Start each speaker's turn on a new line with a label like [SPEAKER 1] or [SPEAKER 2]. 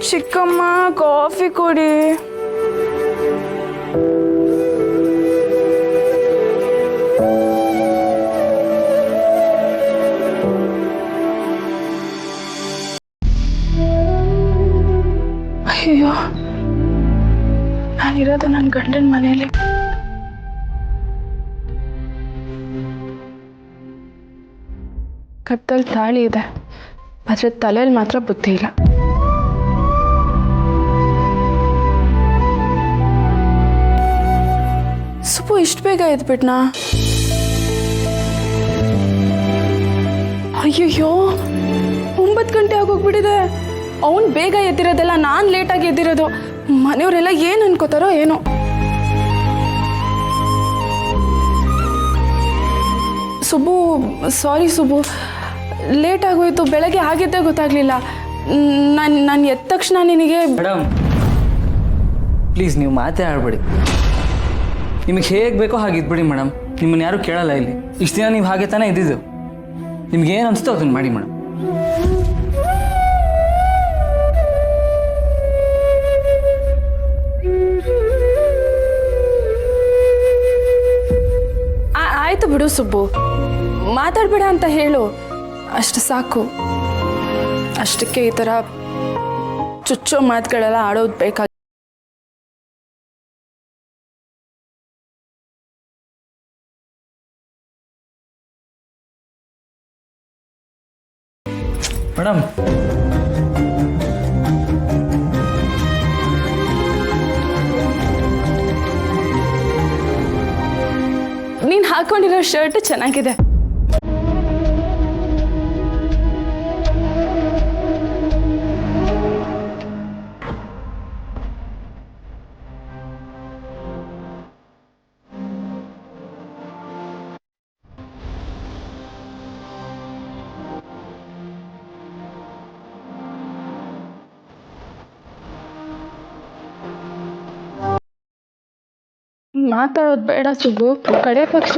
[SPEAKER 1] ಚಿಕ್ಕಮ್ಮ ಕಾಫಿ ಕೊಡಿ. ಅಯ್ಯೋ, ನಾನಿರೋದು ನನ್ನ ಗಂಡನ ಮನೆಯಲ್ಲಿ. ಕತ್ತಲ್ಲಿ ತಾಳಿ ಇದೆ, ಆದರೆ ತಲೆಯಲ್ಲಿ ಮಾತ್ರ ಬುದ್ಧಿ ಇಲ್ಲ. ಸುಬ್ಬು ಇಷ್ಟು ಬೇಗ ಎದ್ಬಿಟ್ನಾ? ಅಯ್ಯಯ್ಯೋ, 9 ಗಂಟೆ ಆಗೋಗ್ಬಿಟ್ಟಿದೆ. ಅವನು ಬೇಗ ಎದ್ದಿರೋದೆಲ್ಲ ನಾನು ಲೇಟಾಗಿ ಎದ್ದಿರೋದು. ಮನೆಯವರೆಲ್ಲ ಏನು ಅನ್ಕೋತಾರೋ ಏನೋ. ಸುಬ್ಬು, ಸಾರಿ ಸುಬ್ಬು, ಲೇಟ್ ಆಗೋಯ್ತು. ಬೆಳಗ್ಗೆ ಆಗಿದ್ದೇ ಗೊತ್ತಾಗ್ಲಿಲ್ಲ. ನಾನು ಎದ್ದ ತಕ್ಷಣ ನಿನಗೆ.
[SPEAKER 2] ಮೇಡಮ್ ಪ್ಲೀಸ್ ನೀವು ಮಾತೇ ಆಡಬೇಡಿ. ನಿಮಗೆ ಹೇಗೆ ಬೇಕೋ ಹಾಗೆ ಇದ್ಬಿಡಿ ಮೇಡಮ್. ನಿಮ್ಮನ್ನು ಯಾರೂ ಕೇಳಲ್ಲ ಇಲ್ಲಿ. ಇಷ್ಟು ದಿನ ನೀವು ಹಾಗೆ ತಾನೇ ಇದ್ದಿದ್ದು. ನಿಮ್ಗೆ ಏನು ಅನಿಸ್ತೋ ಅದನ್ನು ಮಾಡಿ ಮೇಡಮ್.
[SPEAKER 1] ಆಯ್ತು ಬಿಡು ಸುಬ್ಬು, ಮಾತಾಡ್ಬೇಡ ಅಂತ ಹೇಳು, ಅಷ್ಟು ಸಾಕು. ಅಷ್ಟಕ್ಕೆ ಈ ಥರ ಚುಚ್ಚೋ ಮಾತುಗಳೆಲ್ಲ ಆಡೋದು ಬೇಕಾಗಿ.
[SPEAKER 2] ಮೇಡಮ್
[SPEAKER 1] ನೀನು ಹಾಕೊಂಡಿರೋ ಶರ್ಟ್ ಚೆನ್ನಾಗಿದೆ. ಮಾತಾಡೋದು ಬೇಡ ಸುಬ್ಬು, ಕಡೆ ಪಕ್ಷ